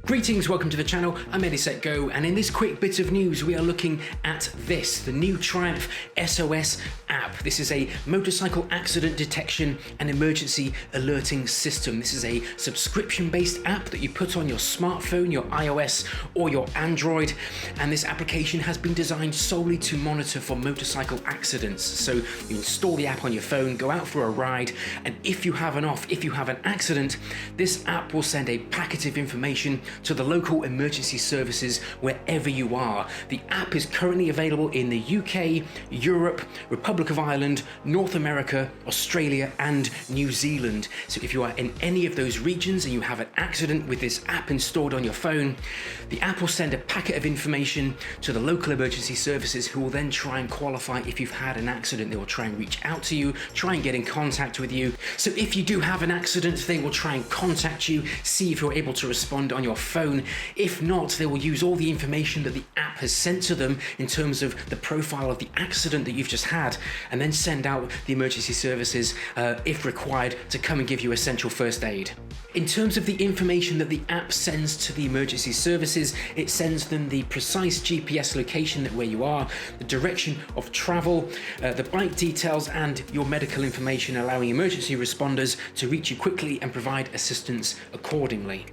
Greetings, welcome to the channel. I'm Ready Set Go, and in this quick bit of news we are looking at this, the new Triumph SOS app. This is a motorcycle accident detection and emergency alerting system. This is a subscription-based app that you put on your smartphone, your iOS or your Android, and this application has been designed solely to monitor for motorcycle accidents. So you install the app on your phone, go out for a ride, and if you have an accident, this app will send a packet of information to the local emergency services wherever you are. The app is currently available in the UK, Europe, Republic of Ireland, North America, Australia and New Zealand. So if you are in any of those regions and you have an accident with this app installed on your phone, the app will send a packet of information to the local emergency services, who will then try and qualify if you've had an accident. They will try and reach out to you, try and get in contact with you. So if you do have an accident, they will try and contact you, see if you're able to respond on your phone. If not, they will use all the information that the app has sent to them in terms of the profile of the accident that you've just had, and then send out the emergency services, if required, to come and give you essential first aid. In terms of the information that the app sends to the emergency services, it sends them the precise GPS location where you are, the direction of travel, the bike details and your medical information, allowing emergency responders to reach you quickly and provide assistance accordingly.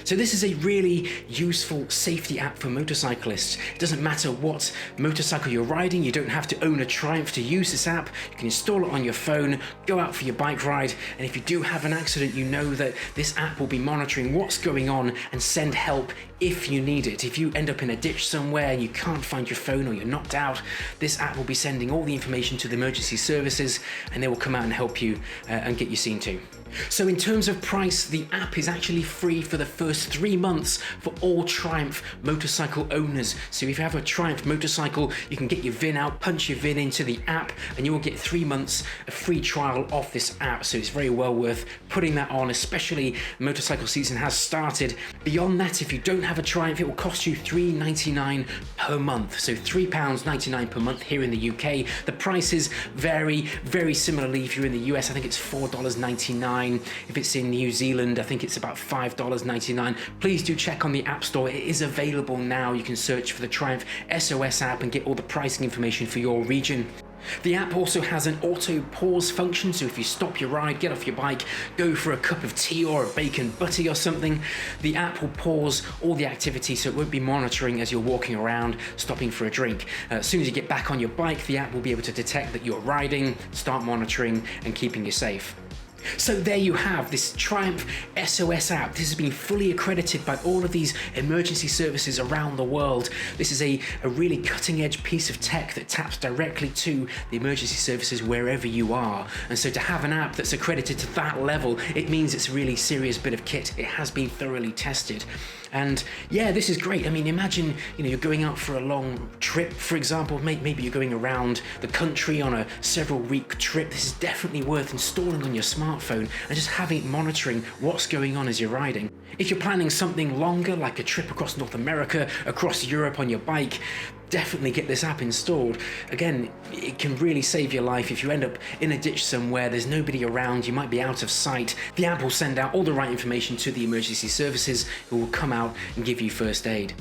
So this is a really useful safety app for motorcyclists. It doesn't matter what motorcycle you're riding, you don't have to own a Triumph to use this app. You can install it on your phone, go out for your bike ride, and if you do have an accident, you know that this app will be monitoring what's going on and send help if you need it. If you end up in a ditch somewhere and you can't find your phone or you're knocked out, this app will be sending all the information to the emergency services and they will come out and help you and get you seen to. So in terms of price, the app is actually free for the first 3 months for all Triumph motorcycle owners. So if you have a Triumph motorcycle, you can get your VIN out, punch your VIN into the app, and you will get 3 months of free trial of this app. So it's very well worth putting that on, especially motorcycle season has started. Beyond that, if you don't have a Triumph, it will cost you $3.99 per month. So £3.99 per month here in the UK. The prices vary very similarly. If you're in the US, I think it's $4.99. If it's in New Zealand, I think it's about $5.99. Please do check on the App Store. It is available now. You can search for the Triumph SOS app and get all the pricing information for your region. The app also has an auto pause function, so if you stop your ride, get off your bike, go for a cup of tea or a bacon butty or something, the app will pause all the activity, so it won't be monitoring as you're walking around, stopping for a drink. As soon as you get back on your bike, the app will be able to detect that you're riding, start monitoring and keeping you safe. So there you have this Triumph SOS app. This has been fully accredited by all of these emergency services around the world. This is a really cutting edge piece of tech that taps directly to the emergency services wherever you are. And so to have an app that's accredited to that level, it means it's a really serious bit of kit. It has been thoroughly tested. And yeah, this is great. I mean, imagine, you're going out for a long trip, for example, maybe you're going around the country on a several week trip. This is definitely worth installing on your smartphone and just having it monitoring what's going on as you're riding. If you're planning something longer, like a trip across North America, across Europe on your bike, definitely get this app installed. Again, it can really save your life. If you end up in a ditch somewhere, there's nobody around, you might be out of sight, the app will send out all the right information to the emergency services, who will come out and give you first aid.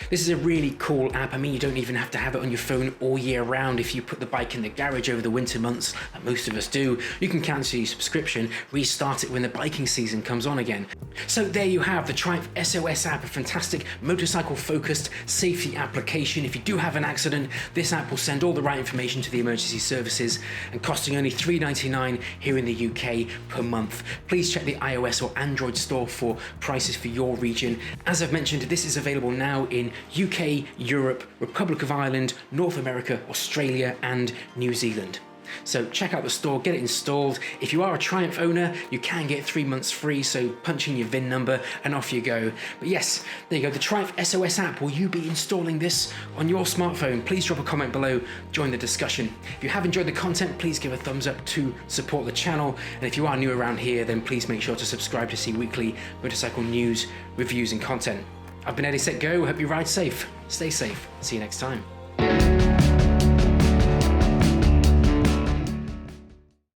This is a really cool app. I mean, you don't even have to have it on your phone all year round. If you put the bike in the garage over the winter months, like most of us do, you can cancel your subscription, restart it when the biking season comes on again. So there you have the Triumph SOS app, a fantastic motorcycle-focused safety application. If you do have an accident, this app will send all the right information to the emergency services, and costing only $3.99 here in the UK per month. Please check the iOS or Android store for prices for your region. As I've mentioned, this is available now in UK, Europe, Republic of Ireland, North America, Australia and New Zealand. So check out the store, get it installed. If you are a Triumph owner, you can get 3 months free, so punch in your VIN number and off you go. But yes, there you go, the Triumph SOS app. Will you be installing this on your smartphone? Please drop a comment below, join the discussion. If you have enjoyed the content, please give a thumbs up to support the channel. And if you are new around here, then please make sure to subscribe to see weekly motorcycle news, reviews and content. I've been Ready Set Go. Hope you ride safe, stay safe, see you next time.